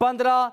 15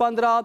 15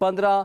15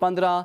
15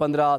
15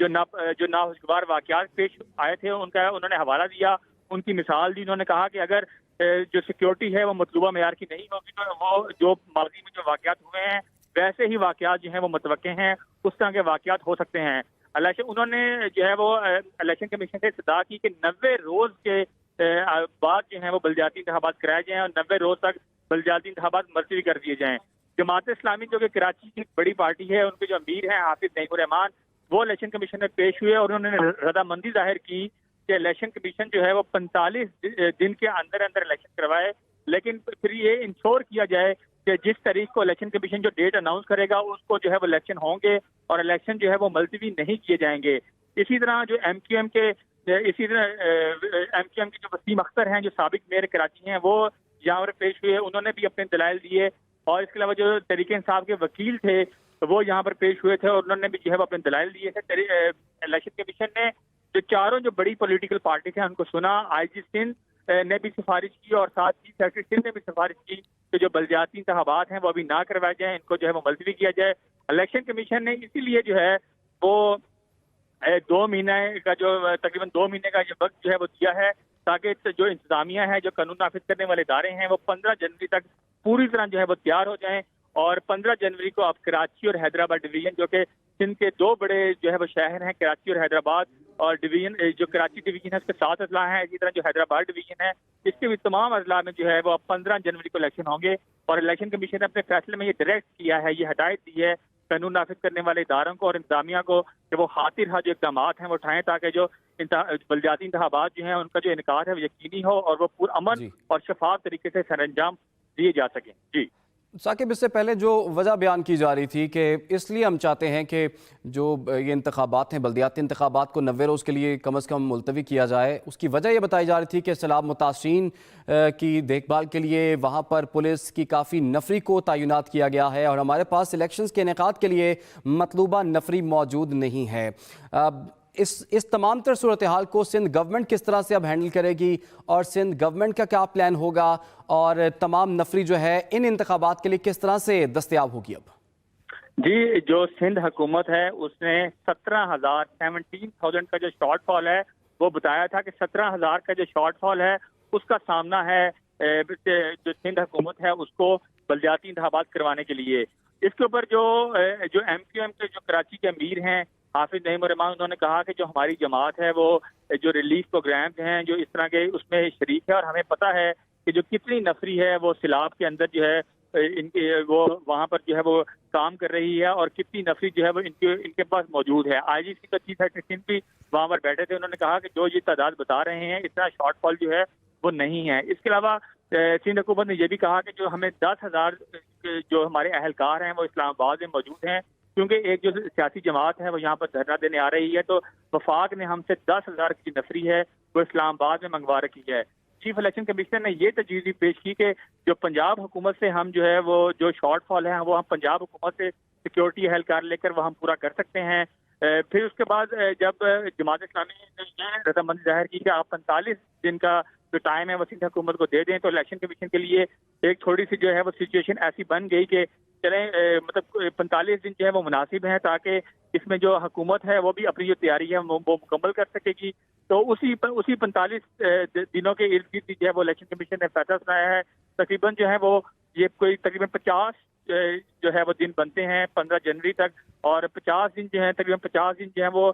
جو ناخوشگوار واقعات پیش آئے تھے انہوں نے حوالہ دیا، ان کی مثال دی. انہوں نے کہا کہ اگر جو سیکیورٹی ہے وہ مطلوبہ معیار کی نہیں ہوگی تو وہ جو ماضی میں جو واقعات ہوئے ہیں ویسے ہی واقعات جو ہیں وہ متوقع ہیں، اس طرح کے واقعات ہو سکتے ہیں. انہوں نے جو ہے وہ الیکشن کمیشن سے استدعا کی کہ 90 روز کے بعد جو ہیں وہ بلدیاتی انتخابات کرائے جائیں اور 90 روز تک بلدیاتی انتخابات ملتوی کر دیے جائیں. جماعت اسلامی جو کہ کراچی کی بڑی پارٹی ہے، ان کے جو امیر ہیں حافظ نعیم الرحمان، وہ الیکشن کمیشن میں پیش ہوئے اور انہوں نے رضامندی ظاہر کی کہ الیکشن کمیشن جو ہے وہ 45 دن کے اندر الیکشن کروائے، لیکن پھر یہ انشور کیا جائے کہ جس تاریخ کو الیکشن کمیشن جو ڈیٹ اناؤنس کرے گا اس کو جو ہے وہ الیکشن ہوں گے اور الیکشن جو ہے وہ ملتوی نہیں کیے جائیں گے. اسی طرح جو ایم کیو ایم کے جو وسیم اختر ہیں، جو سابق میئر کراچی ہیں، وہ یہاں پر پیش ہوئے. انہوں نے بھی اپنے دلائل دیے اور اس کے علاوہ جو تحریک انصاف کے وکیل تھے وہ یہاں پر پیش ہوئے تھے اور انہوں نے بھی جو ہے وہ اپنے دلائل دیے تھے. الیکشن کمیشن نے جو چاروں جو بڑی پولیٹیکل پارٹی تھے ان کو سنا. آئی جی سندھ نے بھی سفارش کی اور ساتھ ہی سیکرٹری سندھ نے بھی سفارش کی کہ جو بلدیاتی انتخابات ہیں وہ ابھی نہ کروائے جائیں، ان کو جو ہے وہ ملتوی کیا جائے. الیکشن کمیشن نے اسی لیے جو ہے وہ 2 مہینے کا جو تقریباً 2 مہینے کا جو وقت جو ہے وہ دیا ہے تاکہ جو انتظامیہ ہے، جو قانون نافذ کرنے والے ادارے ہیں، وہ 15 جنوری تک پوری طرح جو ہے وہ تیار ہو جائیں. اور 15 جنوری کو آپ کراچی اور حیدرآباد ڈویژن، جو کہ سندھ کے 2 بڑے جو ہے وہ شہر ہیں، کراچی اور حیدرآباد، اور ڈویژن جو کراچی ڈویژن ہے اس کے 7 اضلاع ہیں، اسی طرح جو حیدرآباد ڈویژن ہے اس کے بھی تمام اضلاع میں جو ہے وہ 15 جنوری کو الیکشن ہوں گے. اور الیکشن کمیشن نے اپنے فیصلے میں یہ ڈائریکٹ کیا ہے، یہ ہدایت دی ہے قانون نافذ کرنے والے اداروں کو اور انتظامیہ کو کہ وہ خاطر جو اقدامات ہیں وہ اٹھائیں تاکہ جو بلدیاتی انتخابات جو ہیں ان کا جو انعقاد ہے وہ یقینی ہو اور وہ پرامن اور شفاف طریقے سے سر انجام دیے جا سکیں. جی ثاقب، اس سے پہلے جو وجہ بیان کی جا رہی تھی کہ اس لیے ہم چاہتے ہیں کہ جو یہ انتخابات ہیں، بلدیاتی انتخابات کو 90 روز کے لیے کم از کم ملتوی کیا جائے، اس کی وجہ یہ بتائی جا رہی تھی کہ سیلاب متاثرین کی دیکھ بھال کے لیے وہاں پر پولیس کی کافی نفری کو تعینات کیا گیا ہے اور ہمارے پاس الیکشنز کے انعقاد کے لیے مطلوبہ نفری موجود نہیں ہے. اس تمام تر صورتحال کو سندھ گورنمنٹ کس طرح سے اب ہینڈل کرے گی اور سندھ گورنمنٹ کا کیا پلان ہوگا اور تمام نفری جو ہے ان انتخابات کے لیے کس طرح سے دستیاب ہوگی؟ اب جی، جو سندھ حکومت ہے اس نے 17,000 کا جو شارٹ فال ہے وہ بتایا تھا کہ 17,000 کا جو شارٹ فال ہے اس کا سامنا ہے جو سندھ حکومت ہے اس کو بلدیاتی انتخابات کروانے کے لیے. اس کے اوپر جو ایم کیو ایم کے جو کراچی کے امیر ہیں حافظ نعیم الرحمان، انہوں نے کہا کہ جو ہماری جماعت ہے وہ جو ریلیف پروگرامز ہیں جو اس طرح کے اس میں شریک ہے اور ہمیں پتہ ہے کہ جو کتنی نفری ہے وہ سیلاب کے اندر جو ہے ان کے وہ وہاں پر جو ہے وہ کام کر رہی ہے اور کتنی نفری جو ہے وہ ان کے پاس موجود ہے. آئی جی سی کا چیف سیکرٹری سندھ بھی وہاں پر بیٹھے تھے، انہوں نے کہا کہ جو یہ تعداد بتا رہے ہیں اتنا شارٹ فال جو ہے وہ نہیں ہے. اس کے علاوہ سندھ حکومت نے یہ بھی کہا کہ جو ہمیں 10,000 جو ہمارے اہلکار ہیں وہ اسلام آباد میں موجود ہیں، کیونکہ ایک جو سیاسی جماعت ہے وہ یہاں پر دھرنا دینے آ رہی ہے تو وفاق نے ہم سے 10,000 کی نفری ہے وہ اسلام آباد میں منگوا رکھی ہے. چیف الیکشن کمیشنر نے یہ تجویز بھی پیش کی کہ جو پنجاب حکومت سے ہم جو ہے وہ جو شارٹ فال ہے وہ ہم پنجاب حکومت سے سیکیورٹی اہلکار لے کر وہ ہم پورا کر سکتے ہیں. پھر اس کے بعد جب جماعت اسلامی نے یہ رضامندی ظاہر کی کہ آپ 45 دن کا جو ٹائم ہے وہ سندھ حکومت کو دے دیں تو الیکشن کمیشن کے لیے ایک تھوڑی سی جو ہے وہ سچویشن ایسی بن گئی کہ چلیں مطلب 45 دن جو ہے وہ مناسب ہیں تاکہ اس میں جو حکومت ہے وہ بھی اپنی جو تیاری ہے وہ مکمل کر سکے گی. تو اسی 45 دنوں کے ارد گرد جو ہے وہ الیکشن کمیشن نے فیصلہ سنایا ہے. تقریباً جو ہے وہ یہ کوئی تقریباً 50 جو ہے وہ دن بنتے ہیں 15 جنوری تک، اور 50 دن جو ہے تقریباً 50 دن جو ہے وہ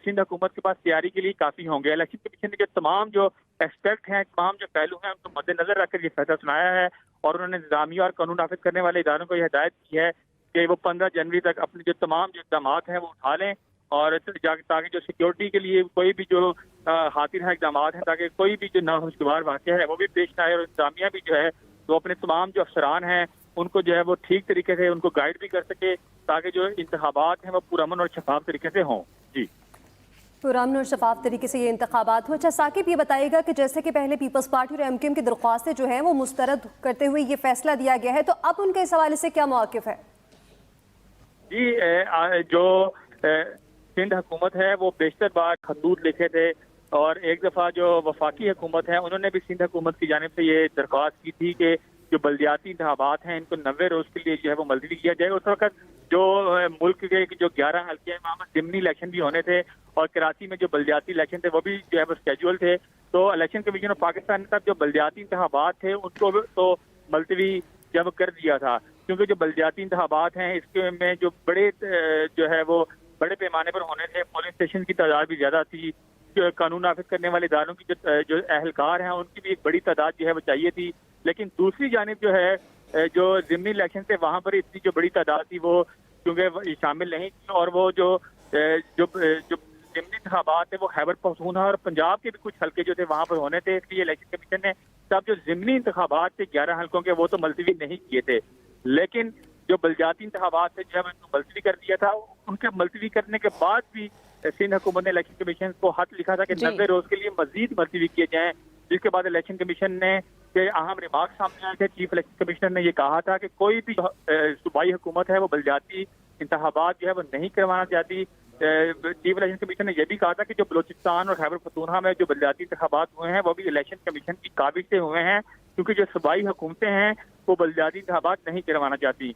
سندھ حکومت کے پاس تیاری کے لیے کافی ہوں گے. الیکشن کمیشن نے جو تمام جو ایسپیکٹ ہیں، تمام جو پہلو ہیں ان کو مد نظر رکھ کر یہ فیصلہ سنایا ہے اور انہوں نے نظامیہ اور قانون نافذ کرنے والے اداروں کو یہ ہدایت کی ہے کہ وہ 15 جنوری تک اپنے جو تمام جو اقدامات ہیں وہ اٹھا لیں اور تاکہ جو سیکیورٹی کے لیے کوئی بھی جو خاطر اقدامات ہیں تاکہ کوئی بھی جو ناخوشگوار واقعہ ہے وہ بھی پیش نہ آئے، اور انتظامیہ بھی جو ہے وہ اپنے تمام جو افسران ہیں ان کو جو ہے وہ ٹھیک طریقے سے ان کو گائیڈ بھی کر سکے تاکہ جو انتخابات ہیں وہ پرامن اور شفاف طریقے سے ہوں. جی، پرامن اور شفاف طریقے سے یہ انتخابات ہو. اچھا ثاقب، یہ بتائیے گا کہ جیسے کہ پہلے پیپلز پارٹی اور ایم کیو ایم کی درخواستیں جو ہیں وہ مسترد کرتے ہوئے یہ فیصلہ دیا گیا ہے، تو اب ان کے اس حوالے سے کیا موقف ہے؟ جی، جو سندھ حکومت ہے وہ بیشتر بار خطوط لکھے تھے اور ایک دفعہ جو وفاقی حکومت ہے انہوں نے بھی سندھ حکومت کی جانب سے یہ درخواست کی تھی کہ جو بلدیاتی انتخابات ہیں ان کو 90 روز کے لیے جو ہے وہ ملتوی کیا جائے۔ اس وقت جو ملک کے جو 11 حلقے ہیں وہاں پر ضمنی الیکشن بھی ہونے تھے اور کراچی میں جو بلدیاتی الیکشن تھے وہ بھی جو ہے وہ اسکیجول تھے، تو الیکشن کمیشن آف پاکستان نے تب جو بلدیاتی انتخابات تھے ان کو تو ملتوی جب کر دیا تھا، کیونکہ جو بلدیاتی انتخابات ہیں اس کے میں جو بڑے جو ہے وہ بڑے پیمانے پر ہونے تھے، پولنگ اسٹیشن کی تعداد بھی زیادہ تھی، قانون نافذ کرنے والے اداروں کی جو اہلکار ہیں ان کی بھی ایک بڑی تعداد جو ہے وہ چاہیے تھی، لیکن دوسری جانب جو ہے جو ضمنی الیکشن تھے وہاں پر اتنی جو بڑی تعداد تھی وہ کیونکہ شامل نہیں تھی، اور وہ جو ضمنی انتخابات تھے وہ خیبر پختونخوا اور پنجاب کے بھی کچھ حلقے جو تھے وہاں پر ہونے تھے، اس لیے الیکشن کمیشن نے تب جو ضمنی انتخابات تھے 11 حلقوں کے وہ تو ملتوی نہیں کیے تھے، لیکن جو بلدیاتی انتخابات تھے جو ہے ان کو ملتوی کر دیا تھا۔ ان کے ملتوی کرنے کے بعد بھی سندھ حکومت نے الیکشن کمیشن کو خط لکھا تھا کہ 90 روز کے لیے مزید ملتوی کیے جائیں، جس کے بعد الیکشن کمیشن نے کہ اہم ریمارک سامنے آئے تھے۔ چیف الیکشن کمشنر نے یہ کہا تھا کہ کوئی بھی صوبائی حکومت ہے وہ بلدیاتی انتخابات جو ہے وہ نہیں کروانا چاہتی۔ چیف الیکشن کمیشن نے یہ بھی کہا تھا کہ جو بلوچستان اور خیبر پختونخوا میں جو بلدیاتی انتخابات ہوئے ہیں وہ بھی الیکشن کمیشن کی کاوش سے ہوئے ہیں، کیونکہ جو صوبائی حکومتیں ہیں وہ بلدیاتی انتخابات نہیں کروانا چاہتی۔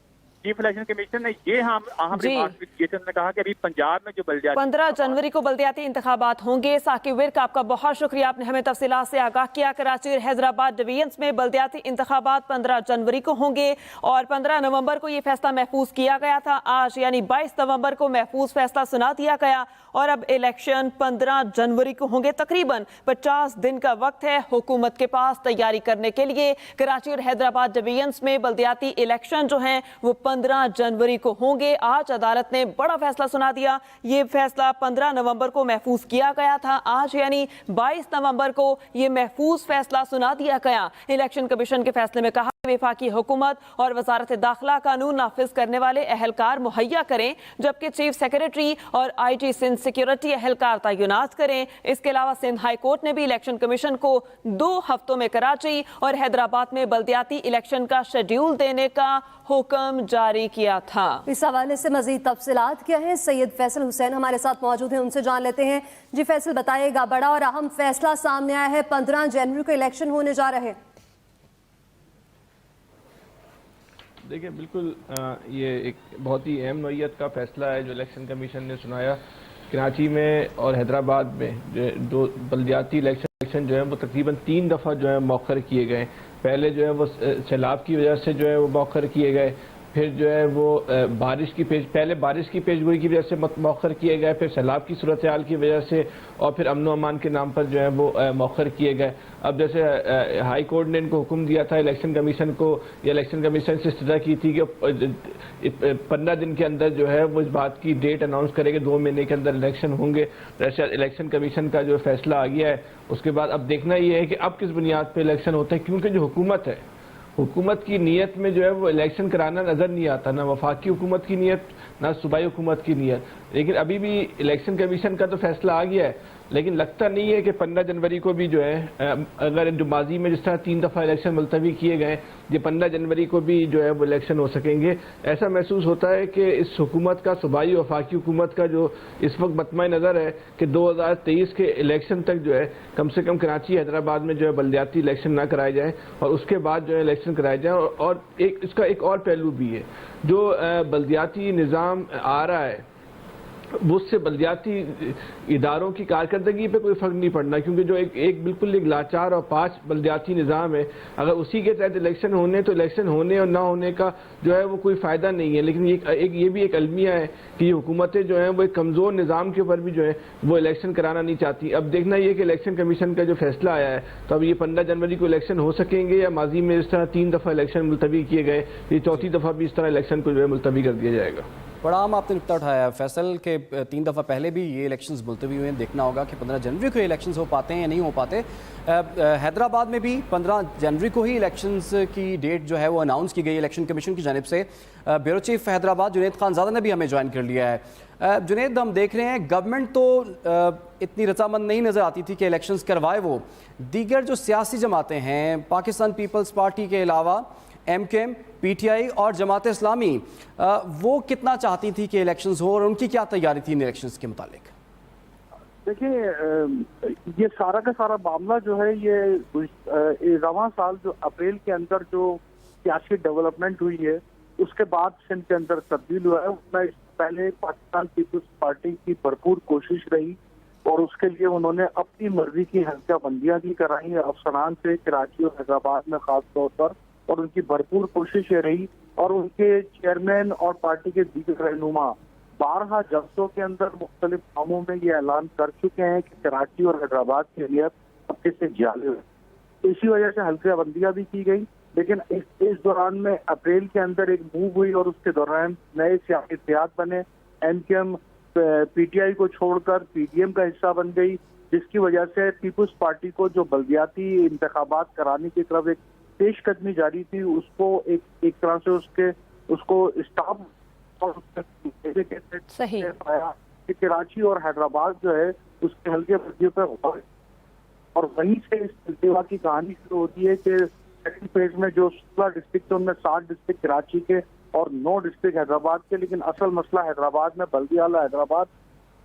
چیف الیکشن کمیشن نے یہ اہم ریمارک کیے تھے، انہوں نے کہا کہ ابھی پنجاب میں جو بلدیاتی 15 جنوری کو بلدیاتی انتخابات ہوں گے۔ ثاقب ورک، آپ کا بہت شکریہ، آپ نے ہمیں تفصیلات سے آگاہ کیا۔ کراچی اور حیدرآباد ڈویژنز میں بلدیاتی انتخابات 15 جنوری کو ہوں گے اور 15 نومبر کو یہ فیصلہ محفوظ کیا گیا تھا۔ آج یعنی 22 نومبر کو محفوظ فیصلہ سنا دیا گیا اور اب الیکشن 15 جنوری کو ہوں گے۔ تقریباً 50 دن کا وقت ہے حکومت کے پاس تیاری کرنے کے لیے۔ کراچی اور حیدرآباد ڈویژنز میں بلدیاتی الیکشن جو ہیں وہ 15 جنوری کو ہوں گے۔ آج عدالت نے بڑا فیصلہ سنا دیا۔ یہ فیصلہ 15 نومبر کو محفوظ کیا گیا تھا، آج یعنی 22 نومبر کو یہ محفوظ فیصلہ سنا دیا گیا۔ الیکشن کمیشن کے فیصلے میں کہا وفاقی حکومت اور وزارت داخلہ قانون نافذ کرنے والے اہلکار مہیا کریں، جبکہ چیف سیکریٹری اور آئی جی سندھ سیکیورٹی اہلکار تعینات کریں۔ اس کے علاوہ سندھ ہائی کورٹ نے بھی الیکشن کمیشن کو 2 ہفتوں میں کراچی اور حیدرآباد میں بلدیاتی الیکشن کا شیڈیول دینے کا حکم جاری کیا تھا۔ اس حوالے سے مزید تفصیلات کیا ہیں سید فیصل حسین ہمارے ساتھ موجود ہیں، ان سے جان لیتے ہیں۔ جی فیصل بتائیے گا، بڑا اور اہم فیصلہ سامنے آیا ہے، 15 جنوری کو الیکشن ہونے جا رہے ہیں۔ دیکھیں بالکل یہ ایک بہت ہی اہم نوعیت کا فیصلہ ہے جو الیکشن کمیشن نے سنایا۔ کراچی میں اور حیدرآباد میں جو بلدیاتی الیکشن جو ہے وہ تقریباً 3 دفعہ جو ہے مؤخر کیے گئے۔ پہلے جو ہے وہ سیلاب کی وجہ سے جو ہے وہ مؤخر کیے گئے، پھر جو ہے وہ پہلے بارش کی پیشگوئی کی وجہ سے مؤخر کیے گئے، پھر سیلاب کی صورتحال کی وجہ سے، اور پھر امن و امان کے نام پر جو ہے وہ مؤخر کیے گئے۔ اب جیسے ہائی کورٹ نے ان کو حکم دیا تھا الیکشن کمیشن کو، یا الیکشن کمیشن سے استدعا کی تھی کہ 15 دن کے اندر جو ہے وہ اس بات کی ڈیٹ اناؤنس کرے کہ 2 مہینے کے اندر الیکشن ہوں گے۔ جیسے الیکشن کمیشن کا جو فیصلہ آ گیا ہے، اس کے بعد اب دیکھنا یہ ہے کہ اب کس بنیاد پہ الیکشن ہوتا ہے، کیونکہ جو حکومت کی نیت میں جو ہے وہ الیکشن کرانا نظر نہیں آتا، نہ وفاقی حکومت کی نیت نہ صوبائی حکومت کی نیت۔ لیکن ابھی بھی الیکشن کمیشن کا تو فیصلہ آ گیا ہے، لیکن لگتا نہیں ہے کہ 15 جنوری کو بھی جو ہے اگر جو ماضی میں جس طرح 3 دفعہ الیکشن ملتوی کیے گئے، یہ 15 جنوری کو بھی جو ہے وہ الیکشن ہو سکیں گے۔ ایسا محسوس ہوتا ہے کہ اس حکومت کا، صوبائی وفاقی حکومت کا جو اس وقت مطمع نظر ہے کہ 2023 کے الیکشن تک جو ہے کم سے کم کراچی حیدرآباد میں جو ہے بلدیاتی الیکشن نہ کرائے جائیں، اور اس کے بعد جو ہے الیکشن کرائے جائیں۔ اور اس کا ایک اور پہلو بھی ہے، جو بلدیاتی نظام آ رہا ہے وہ اس سے بلدیاتی اداروں کی کارکردگی پہ کوئی فرق نہیں پڑنا، کیونکہ جو ایک بالکل ایک لاچار اور 5 بلدیاتی نظام ہے، اگر اسی کے تحت الیکشن ہونے تو الیکشن ہونے اور نہ ہونے کا جو ہے وہ کوئی فائدہ نہیں ہے۔ لیکن یہ بھی ایک المیہ ہے کہ یہ حکومتیں جو ہیں وہ ایک کمزور نظام کے اوپر بھی جو ہے وہ الیکشن کرانا نہیں چاہتی۔ اب دیکھنا یہ کہ الیکشن کمیشن کا جو فیصلہ آیا ہے تو اب یہ 15 جنوری کو الیکشن ہو سکیں گے، یا ماضی میں اس طرح 3 دفعہ الیکشن ملتوی کیے گئے، یہ 4تھی دفعہ بھی اس طرح الیکشن کو جو ہے ملتوی کر دیا جائے گا۔ بڑا عام آپ نے نکتہ اٹھایا فیصل کہ 3 دفعہ پہلے بھی یہ الیکشنز ملتوی ہوئے ہیں، دیکھنا ہوگا کہ 15 جنوری کو یہ الیکشنز ہو پاتے ہیں یا نہیں ہو پاتے۔ حیدرآباد میں بھی 15 جنوری کو ہی الیکشنز کی ڈیٹ جو ہے وہ اناؤنس کی گئی الیکشن کمیشن کی جانب سے۔ بیورو چیف حیدرآباد جنید خان زادہ نے بھی ہمیں جوائن کر لیا ہے۔ جنید، ہم دیکھ رہے ہیں گورنمنٹ تو اتنی رضامند نہیں نظر آتی تھی کہ الیکشنز کروائے، وہ دیگر جو سیاسی جماعتیں ہیں پاکستان پیپلز پارٹی کے علاوہ M Q M, P T I اور جماعت اسلامی، وہ کتنا چاہتی تھی کہ الیکشنز ہو اور ان کی کیا تیاری تھی ان الیکشنز کے متعلق؟ دیکھیں یہ سارا کا سارا معاملہ جو ہے یہ رواں سال جو اپریل کے اندر جو سیاسی ڈیولپمنٹ ہوئی ہے اس کے بعد سندھ کے اندر تبدیل ہوا ہے. اس میں پہلے پاکستان پیپلز پارٹی کی بھرپور کوشش رہی اور اس کے لیے انہوں نے اپنی مرضی کی حلقہ بندیاں بھی کرائی ہیں افسران سے کراچی اور حیدرآباد میں خاص طور پر, اور ان کی بھرپور کوشش یہ رہی اور ان کے چیئرمین اور پارٹی کے دیگر رہنما بارہا جلسوں کے اندر مختلف کاموں میں یہ اعلان کر چکے ہیں کہ کراچی اور حیدرآباد کے لیے اب سے جالب ہے. اسی وجہ سے حلقہ بندیاں بھی کی گئی, لیکن اس دوران میں اپریل کے اندر ایک موو ہوئی اور اس کے دوران نئے سیاسی اتحاد بنے. M Q M P T I کو چھوڑ کر پی ڈی ایم کا حصہ بن گئی, جس کی وجہ سے پیپلز پارٹی کو جو بلدیاتی انتخابات کرانے کی طرف ایک پیش قدمی جاری تھی اس کو ایک طرح سے اس کو اسٹاپ صحیح کہ کراچی اور حیدرآباد جو ہے اس کے حلقے بندیوں پہ ہوا ہے. اور وہیں سے اس التوا کی کہانی شروع ہوتی ہے کہ سیکنڈ فیز میں جو 16 ڈسٹرکٹ ان میں 7 ڈسٹرکٹ کراچی کے اور 9 ڈسٹرکٹ حیدرآباد کے, لیکن اصل مسئلہ حیدرآباد میں بلدیہ اعلیٰ حیدرآباد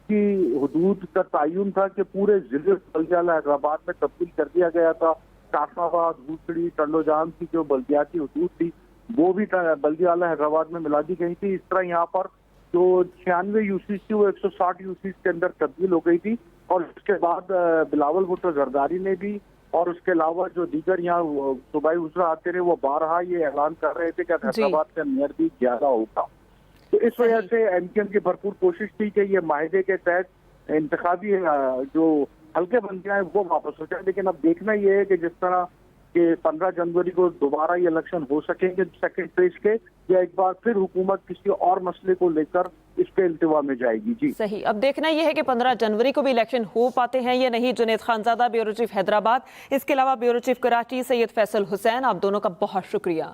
کی حدود کا تعین تھا کہ پورے ضلع بلدیہ اعلیٰ حیدرآباد میں تبدیل کر دیا گیا تھا. کاسم آباد, بھوسڑی, ٹنڈو جام کی جو بلدیاتی حدود تھی وہ بھی بلدیہ اعلیٰ حیدرآباد میں ملا دی گئی تھی. اس طرح یہاں پر جو 96 یوسیز تھی وہ 160 یوسیز کے اندر تبدیل ہو گئی تھی, اور اس کے بعد بلاول بھٹو زرداری نے بھی اور اس کے علاوہ جو دیگر یہاں صوبائی وزراء آتے رہے وہ بارہا یہ اعلان کر رہے تھے کہ حیدرآباد کا میئر بھی زیادہ ہوگا. تو اس وجہ سے ایم کیو ایم کی بھرپور کوشش تھی کہ یہ معاہدے کے تحت انتخابی جو حلقے بندیاں ہیں وہ واپس ہو جائیں. لیکن اب دیکھنا یہ ہے کہ جس طرح کہ 15 جنوری کو دوبارہ یہ الیکشن ہو سکیں گے سیکنڈ فیز کے, یا ایک بار پھر حکومت کسی اور مسئلے کو لے کر اس پہ التوا میں جائے گی. جی صحیح, اب دیکھنا یہ ہے کہ 15 جنوری کو بھی الیکشن ہو پاتے ہیں یا نہیں. جنید خانزادہ, بیورو چیف حیدرآباد, اس کے علاوہ بیورو چیف کراچی سید فیصل حسین, آپ دونوں کا بہت شکریہ.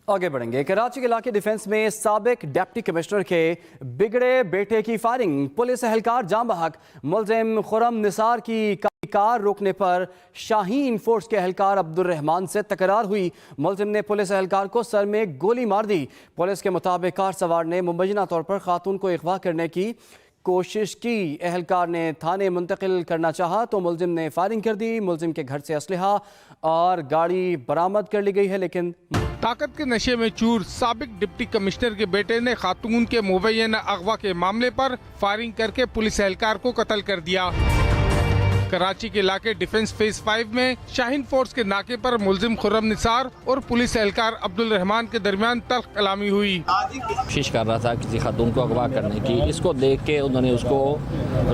آگے بڑھیں گے. کراچی کے علاقے ڈیفنس میں سابق ڈپٹی کمشنر کے بگڑے بیٹے کی فائرنگ, پولیس اہلکار جاں بحق. ملزم خرم نثار کی کار روکنے پر شاہین فورس کے اہلکار عبد الرحمان سے تکرار ہوئی. ملزم نے پولیس اہلکار کو سر میں گولی مار دی. پولیس کے مطابق کار سوار نے مبینہ طور پر خاتون کو اغوا کرنے کی کوشش کی. اہلکار نے تھانے منتقل کرنا چاہا تو ملزم نے فائرنگ کر دی. ملزم کے گھر سے اسلحہ اور گاڑی برآمد کر لی گئی ہے, لیکن طاقت کے نشے میں چور سابق ڈپٹی کمشنر کے بیٹے نے خاتون کے مبینہ اغوا کے معاملے پر فائرنگ کر کے پولیس اہلکار کو قتل کر دیا. کراچی کے علاقے ڈیفنس فیز 5 میں شاہین فورس کے ناکے پر ملزم خرم نثار اور پولیس اہلکار عبد الرحمان کے درمیان تلخ کلامی ہوئی. کوشش کر رہا تھا کسی خاتون کو اغوا کرنے کی, اس کو دیکھ کے انہوں نے اس کو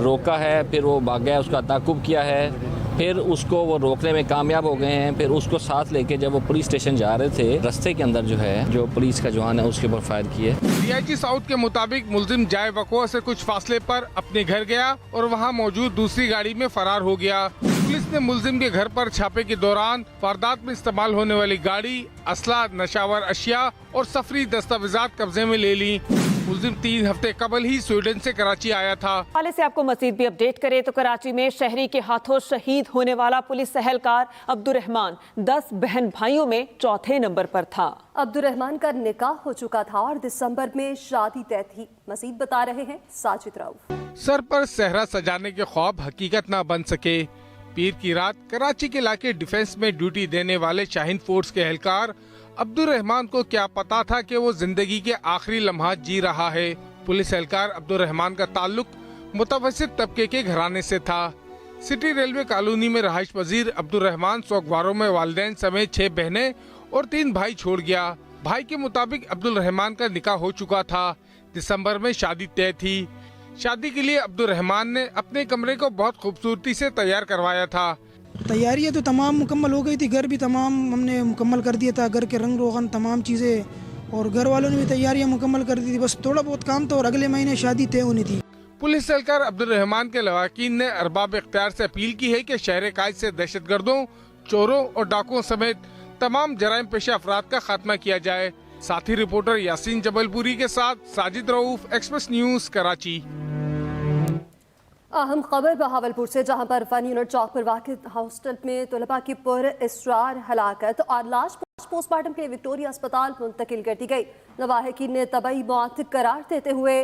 روکا ہے, پھر وہ بھاگ گیا, اس کا تعاقب کیا ہے, پھر اس کو وہ روکنے میں کامیاب ہو گئے ہیں. پھر اس کو ساتھ لے کے جب وہ پولیس اسٹیشن جا رہے تھے رستے کے اندر جو ہے جو پولیس کا جوان ہے اس کے اوپر فائر کیے. ڈی آئی جی ساؤتھ کے مطابق ملزم جائے وقوع سے کچھ فاصلے پر اپنے گھر گیا اور وہاں موجود دوسری گاڑی میں فرار ہو گیا. پولیس نے ملزم کے گھر پر چھاپے کے دوران واردات میں استعمال ہونے والی گاڑی, اسلحہ, نشاور اشیاء اور سفری دستاویزات قبضے میں لے لی. ملزم 3 ہفتے قبل ہی سویڈن سے کراچی آیا تھا. حوالے سے آپ کو مزید بھی اپڈیٹ کرے تو کراچی میں شہری کے ہاتھوں شہید ہونے والا پولیس اہلکار عبد الرحمان 10 بہن بھائیوں میں چوتھے نمبر پر تھا. عبد الرحمان کا نکاح ہو چکا تھا اور دسمبر میں شادی طے تھی. مزید بتا رہے ہیں ساجد رؤف. سر پر صحرا سجانے کے خواب حقیقت نہ بن سکے. پیر کی رات کراچی کے علاقے ڈیفنس میں ڈیوٹی دینے والے شاہین فورس کے اہلکار عبد الرحمان کو کیا پتا تھا کہ وہ زندگی کے آخری لمحات جی رہا ہے. پولیس اہلکار عبد الرحمان کا تعلق متوسط طبقے کے گھرانے سے تھا. سٹی ریلوے کالونی میں رہائش پذیر عبد الرحمان سوگواروں میں والدین سمیت 6 بہنیں اور 3 بھائی چھوڑ گیا. بھائی کے مطابق عبد الرحمان کا نکاح ہو چکا تھا. دسمبر میں شادی طے تھی. شادی کے لیے عبد الرحمان نے اپنے کمرے کو بہت خوبصورتی سے تیار کروایا تھا. تیاریاں تو تمام مکمل ہو گئی تھی, گھر بھی تمام ہم نے مکمل کر دیا تھا, گھر کے رنگ روغن تمام چیزیں, اور گھر والوں نے بھی تیاریاں مکمل کر دی تھی. بس تھوڑا بہت کام تھا اور اگلے مہینے شادی طے ہونی تھی. پولیس اہلکار عبد الرحمان کے لواحقین نے ارباب اختیار سے اپیل کی ہے کہ شہر قائد سے دہشت گردوں, چوروں اور ڈاکوؤں سمیت تمام جرائم پیشہ افراد کا خاتمہ کیا جائے. ساتھی رپورٹر یاسین جبل پوری کے ساتھ ساجد رؤف, ایکسپریس نیوز, کراچی. اہم خبر بہاولپور سے, جہاں پر فن یونٹ چوک پر واقع ہاسٹل میں طلباء کی پر اسرار ہلاکت اور لاش پوسٹ مارٹم کے لیے وکٹوریہ اسپتال منتقل کر دی گئی. لواحقین نے طبعی موت قرار دیتے ہوئے